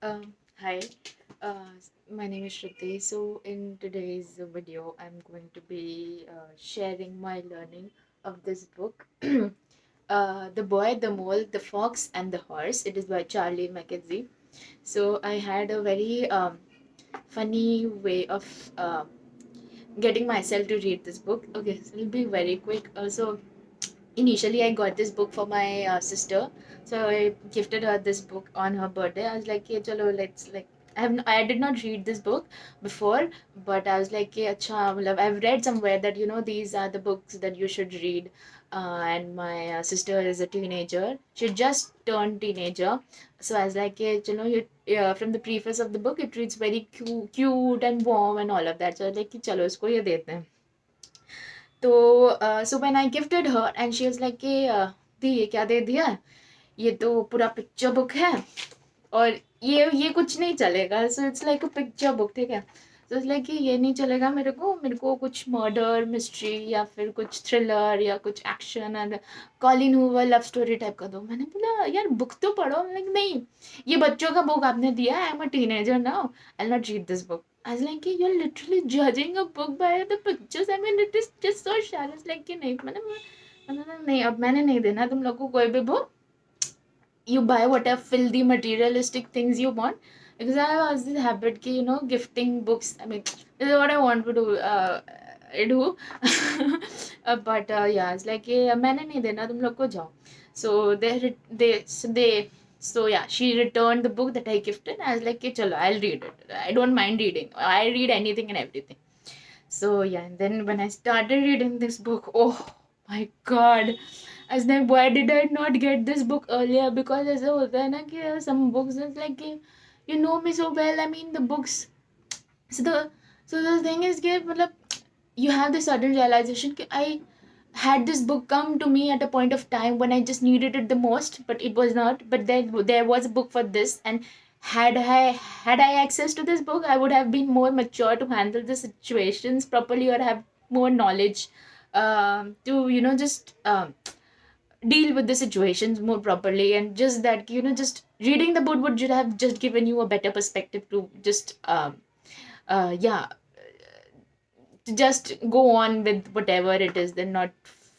Hi, uh, my name is Shruti. So, in today's video, I'm going to be sharing my learning of this book, The Boy, the Mole, the Fox, and the Horse. It is by Charlie Mackenzie. So, I had a very funny way of getting myself to read this book. Okay, so it'll be very quick. So, initially I got this book for my sister, so I gifted her this book on her birthday. I was like, "Hey, chalo, let's like." I did not read this book before, but I was like, "Hey, acha, matlab, I've read somewhere that these are the books that you should read." And my sister is a teenager. She just turned teenager, so I was like, "Hey, from the preface of the book, it reads very cute and warm and all of that." So I was like, कि चलो इसको ये देते हैं. तो when I gifted her and she was like कि दी ये क्या दे दिया है? ये तो पूरा पिक्चर बुक है और ये कुछ नहीं चलेगा, so it's like a picture book, ठीक है। तो इट्स लाइक कि ये नहीं चलेगा, मेरे को कुछ मर्डर मिस्ट्री या फिर कुछ थ्रिलर या कुछ action and Colleen Hoover love story type का दो। मैंने बोला यार बुक तो पढ़ो, लाइक नहीं, ये बच्चों का बुक आपने दिया, I am a teenager now, I will not read this book. I was like कि you're literally judging a book by the pictures. I mean it is just so shallow. It's like कि नहीं, मैंने नहीं, अब मैंने नहीं देना तुम लोग को कोई भी book. You buy whatever filthy materialistic things you want, because I have this habit ki, gifting books. I mean, this is what I want to do. I do. But yeah, it's like मैंने नहीं देना तुम लोग को, जाओ. So so yeah, she returned the book that I gifted. I was like, "Okay, chalo, I'll read it. I don't mind reading. I read anything and everything." So yeah, and then when I started reading this book, oh my god, I was like, why did I not get this book earlier? Because ऐसा होता है ना कि some books is like कि you know me so well. I mean the books. So the thing is कि मतलब you have the sudden realization कि I had this book come to me at a point of time when I just needed it the most, but it was not. But there was a book for this, and had I access to this book, I would have been more mature to handle the situations properly, or have more knowledge to just deal with the situations more properly. And just that, just reading the book would just have just given you a better perspective to just yeah, to just go on with whatever it is, then not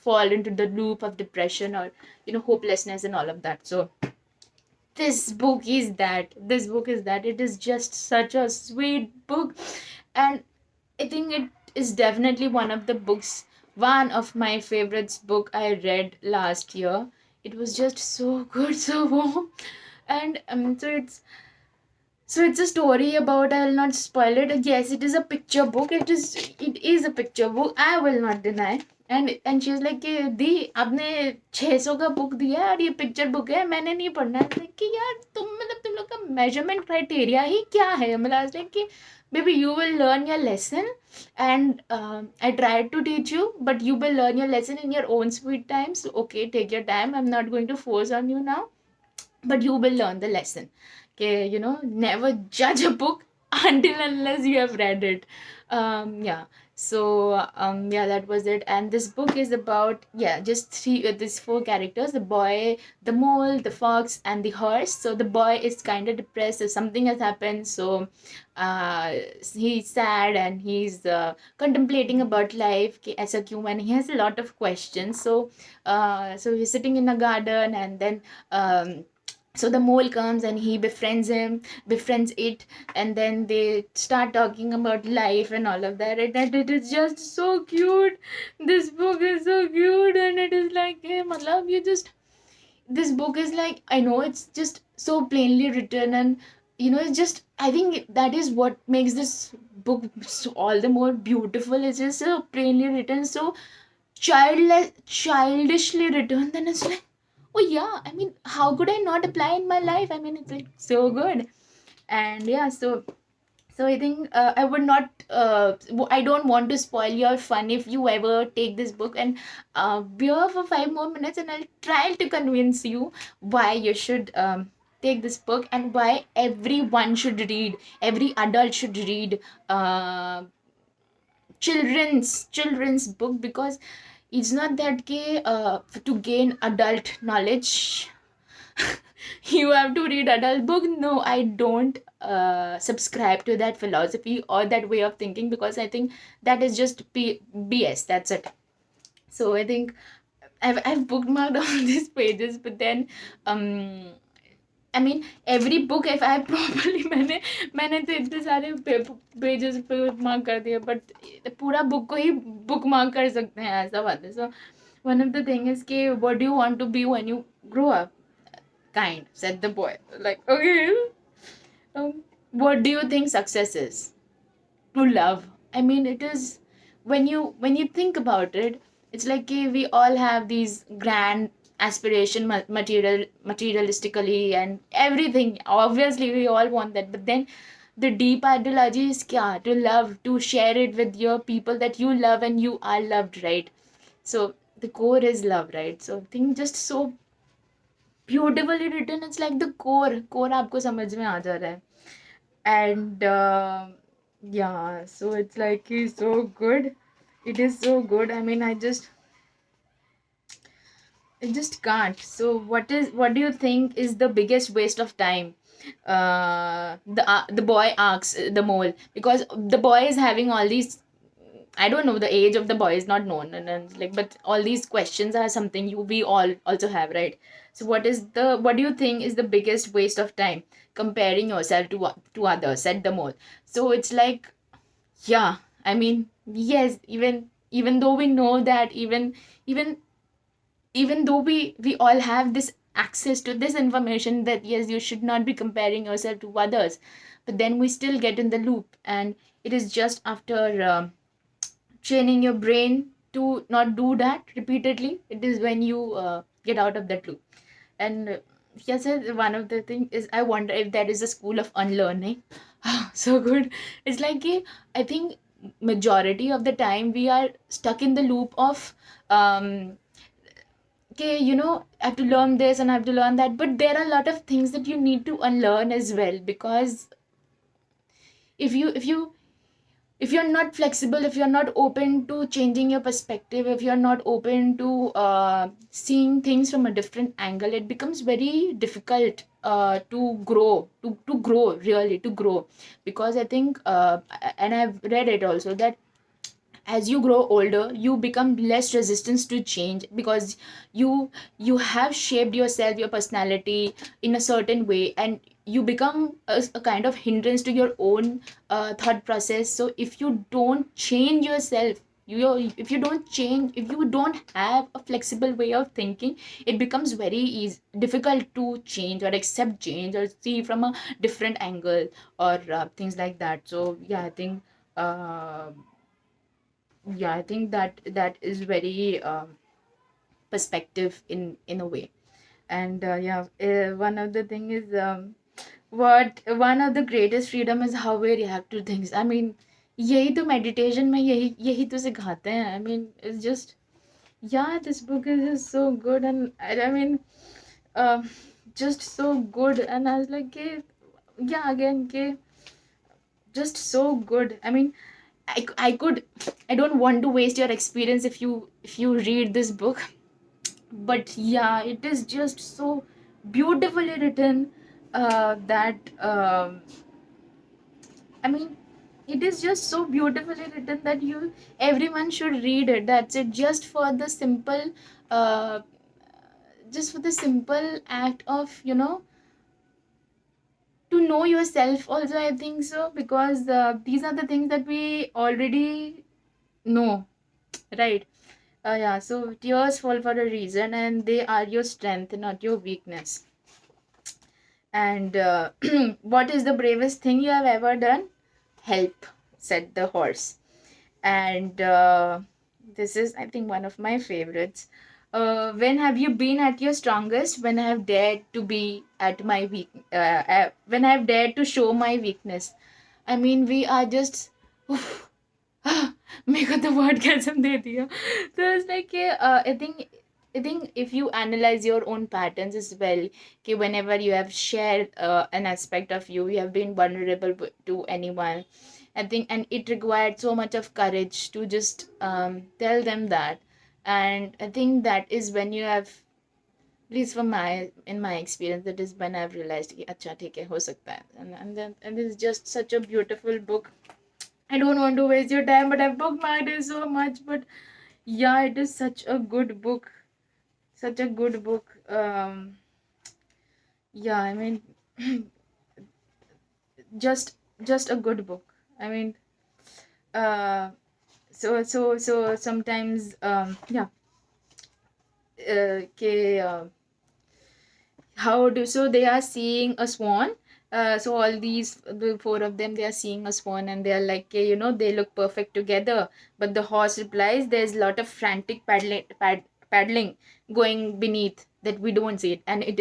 fall into the loop of depression or hopelessness and all of that. So this book is that it is just such a sweet book. And I think it is definitely one of my favorites book I read last year. It was just so good, so warm. And so it's a story about, I will not spoil it. Yes, it is a picture book. It is a picture book. I will not deny. And she was like कि दी आपने 600 का book दिया है और ये picture book है, मैंने नहीं पढ़ना है. Like कि यार तुम लोग का मेजरमेंट क्राइटेरिया ही क्या है? मतलब like कि maybe you will learn your lesson, and I tried to teach you, but you will learn your lesson in your own sweet time. So okay, take your time. I'm not going to force on you now, but you will learn the lesson. Okay, never judge a book until unless you have read it. Yeah. So yeah, that was it. And this book is about, yeah, just these four characters: the boy, the mole, the fox, and the horse. So the boy is kind of depressed, so something has happened. So uh he's sad, and he's contemplating about life as a human. He has a lot of questions. So he's sitting in a garden, and then so the mole comes and he befriends it, and then they start talking about life and all of that. And it is just so cute. This book is so cute, and it is like, hey, matlab, you just this book is like, I know it's just so plainly written, and it's just, I think that is what makes this book so, all the more beautiful. It's just so plainly written, so childishly written. Then it's like, oh yeah, I mean, how could I not apply in my life? I mean, it's like so good. And yeah, so I think I would not I don't want to spoil your fun if you ever take this book and bear for 5 more minutes, and I'll try to convince you why you should take this book, and why everyone should read, every adult should read uh, children's book. Because it's not that to gain adult knowledge. You have to read adult book. No, I don't subscribe to that philosophy or that way of thinking, because I think that is just BS. That's it. So I think I've bookmarked all these pages, but then um I mean every book if I properly मैंने तो इतने सारे pages पे mark कर दिए, but पूरा book को ही book mark कर सकते हैं, ऐसा बात है. So one of the thing is कि what do you want to be when you grow up? Kind, said the boy. Like, okay. What do you think success is? To love. I mean, it is, when you think about it, it's like we all have these grand aspiration, materialistically and everything. Obviously, we all want that, but then the deep ideology is kya? To love, to share it with your people that you love and you are loved, right? So the core is love, right? So I think just so beautifully written. It's like the core आपको समझ में आ जा रहा है. And yeah, so it's like he's so good. It is so good. I mean, I just can't. So what do you think is the biggest waste of time? The boy asks the mole, because the boy is having all these. I don't know, the age of the boy is not known, and like, but all these questions are something we all also have, right? So what do you think is the biggest waste of time? Comparing yourself to others, said the mole. So it's like, yeah, I mean, yes, even though we know that, even even though we all have this access to this information, that yes, you should not be comparing yourself to others, but then we still get in the loop. And it is just after training your brain to not do that repeatedly, it is when you get out of that loop. And yes, one of the thing is, I wonder if that is a school of unlearning. So good. It's like I think majority of the time we are stuck in the loop of um okay, I have to learn this and I have to learn that, but there are a lot of things that you need to unlearn as well. Because if you if you're not flexible, if you're not open to changing your perspective, if you're not open to seeing things from a different angle, it becomes very difficult to grow, really to grow. Because I think and I've read it also, that as you grow older you become less resistance to change, because you have shaped yourself, your personality in a certain way, and you become a kind of hindrance to your own thought process. So if you don't change yourself, if you don't change, if you don't have a flexible way of thinking, it becomes very easy difficult to change or accept change or see from a different angle, or things like that. So yeah, I think uh, that is very perspective in a way. And yeah, one of the thing is, what one of the greatest freedom is how we react to things. I mean, यही तो meditation में यही यही तो सिखाते हैं. I mean, it's just, yeah, this book is just so good. And I mean, uh, just so good. And I was like, yeah, again, just so good. I mean, I don't want to waste your experience if you read this book, but yeah, it is just so beautifully written, that I mean, it is just so beautifully written that everyone should read it. That's it. Uh just for the simple act of, to know yourself also, I think so. Because these are the things that we already know, right? Yeah, so tears fall for a reason, and they are your strength, not your weakness. And what is the bravest thing you have ever done? Help, said the horse. And this is, I think, one of my favorites. When have you been at your strongest? When I have dared to be at my weak, when I have dared to show my weakness. I mean, we are just, मेरे को तो word कसम दे दिया. So it's like I think if you analyze your own patterns as well, okay, whenever you have shared an aspect of you have been vulnerable to anyone, I think, and it required so much of courage to just tell them that. And I think that is when you have least for my in my experience, that is when I've realized कि अच्छा ठीक है हो सकता है, and then and it's just such a beautiful book. I don't want to waste your time, but I've bookmarked it so much. But yeah, it is such a good book, such a good book. Yeah, I mean, just just a good book. I mean, uh, so sometimes yeah, okay, how do so they are seeing a swan. So all these the four of them, they are seeing a swan and they are like, "Okay, you know, they look perfect together." But the horse replies, "There's a lot of frantic paddling going beneath that we don't see it." And it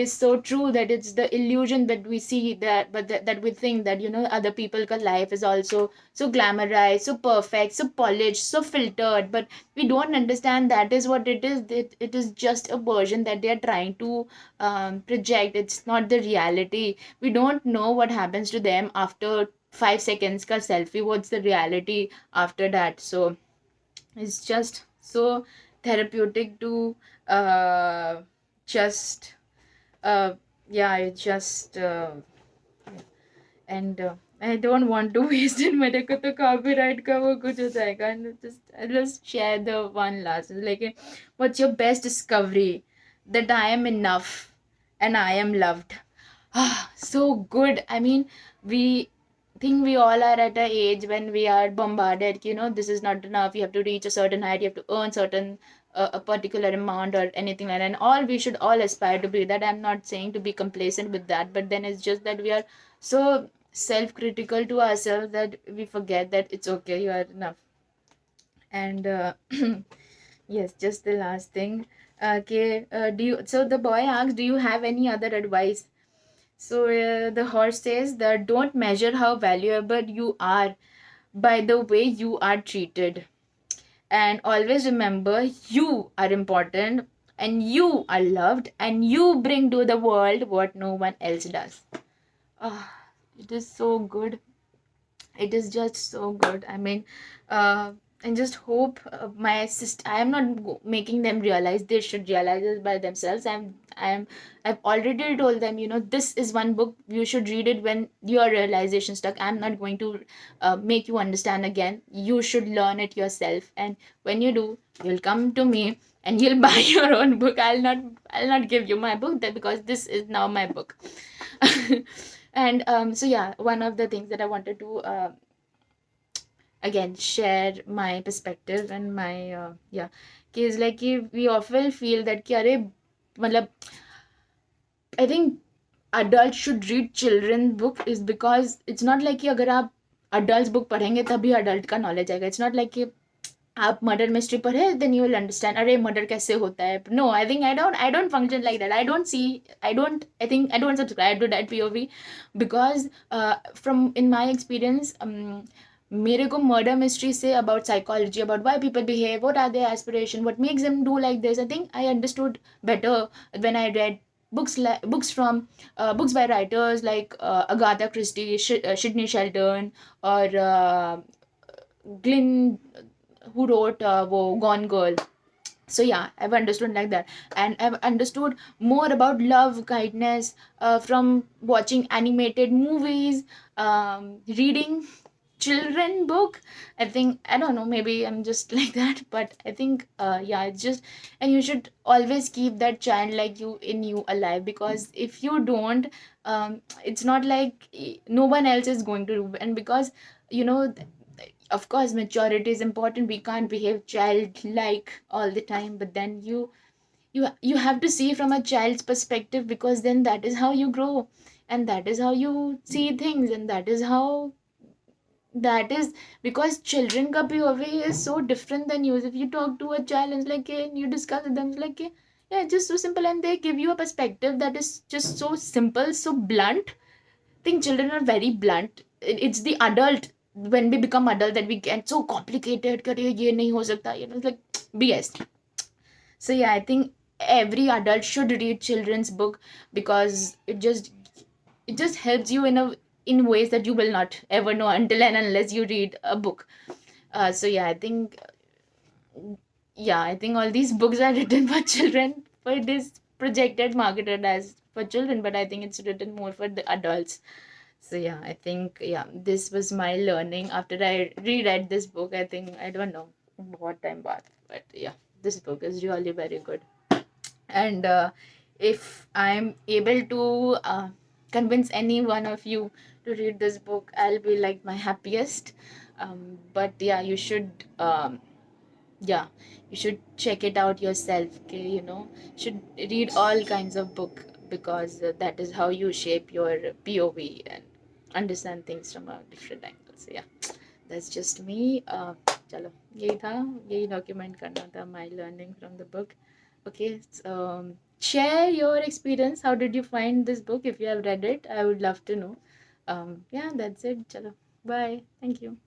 is so true that it's the illusion that we see, that but that we think that, you know, other people ka life is also so glamorized, so perfect, so polished, so filtered. But we don't understand that is what it is. It is just a version that they are trying to project. It's not the reality. We don't know what happens to them after 5 seconds ka selfie. What's the reality after that? So it's just so therapeutic to uh, just yeah, it just and I don't want to waste it. मेरे को तो copyright का वो कुछ हो जाएगा. And just share the one last, like, what's your best discovery? That I am enough and I am loved. So good. I mean, we think we all are at a age when we are bombarded, you know, this is not enough, you have to reach a certain height, you have to earn certain a particular amount or anything like that, and all we should all aspire to be that. I'm not saying to be complacent with that, but then it's just that we are so self-critical to ourselves that we forget that it's okay, you are enough. And yes, just the last thing. Okay, do you so the boy asks, do you have any other advice? So the horse says that don't measure how valuable you are by the way you are treated. And always remember, you are important and you are loved and you bring to the world what no one else does. Ah, it is so good. It is just so good. I mean, and just hope my sister, I am not making them realize, they should realize it by themselves. I've already told them, you know, this is one book you should read it when your realization stuck. I'm not going to make you understand again. You should learn it yourself, and when you do, you'll come to me and you'll buy your own book. I'll not give you my book, that because this is now my book. And so yeah, one of the things that I wanted to again share my perspective and my yeah, is like we often feel that कि अरे मतलब I think adults should read children book is because it's not like कि अगर आप adults book पढ़ेंगे तभी adult का knowledge आएगा. It's not like कि आप मर्डर मिस्ट्री पढ़े then you will understand अरे मर्डर कैसे होता है. No, I think I don't function like that. I don't subscribe to that POV because from in my experience मेरे को murder mystery से about psychology, about why people behave, what are their aspiration, what makes them do like this. I think I understood better when I read books by writers like Agatha Christie, Sidney Sheldon, or Glyn, who wrote Gone Girl. So yeah, I've understood like that, and I've understood more about love, kindness from watching animated movies, reading children book. I think, I don't know, maybe I'm just like that, but I think yeah, it's just, and you should always keep that child like you in you alive, because if you don't, it's not like no one else is going to do. And because, you know, of course maturity is important, we can't behave childlike all the time, but then you have to see from a child's perspective, because then that is how you grow, and that is how you see things, and that is because children ka POV is so different than yours. If you talk to a child and it's like, and you discuss with them, it's like, yeah, it's just so simple, and they give you a perspective that is just so simple, so blunt. I think children are very blunt. It's the adult, when we become adult, that we get so complicated. करे ये नहीं हो सकता, you know, it's like BS. So yeah, I think every adult should read children's book, because it just helps you in ways that you will not ever know until and unless you read a book. So yeah, I think all these books are written for children. for it is projected marketed as for children, but I think it's written more for the adults. So yeah, I think yeah, this was my learning after I reread this book. I think I don't know what time back, but yeah, this book is really very good. And if I'm able to convince any one of you to read this book, I'll be like my happiest. But yeah, you should yeah, you should check it out yourself. Okay, you know, should read all kinds of book because that is how you shape your POV and understand things from a different angle. So yeah, that's just me. चलो यही था, यही document करना था my learning from the book. Okay, so, share your experience. How did you find this book? If you have read it, I would love to know. Yeah, that's it. चलो, bye. Thank you.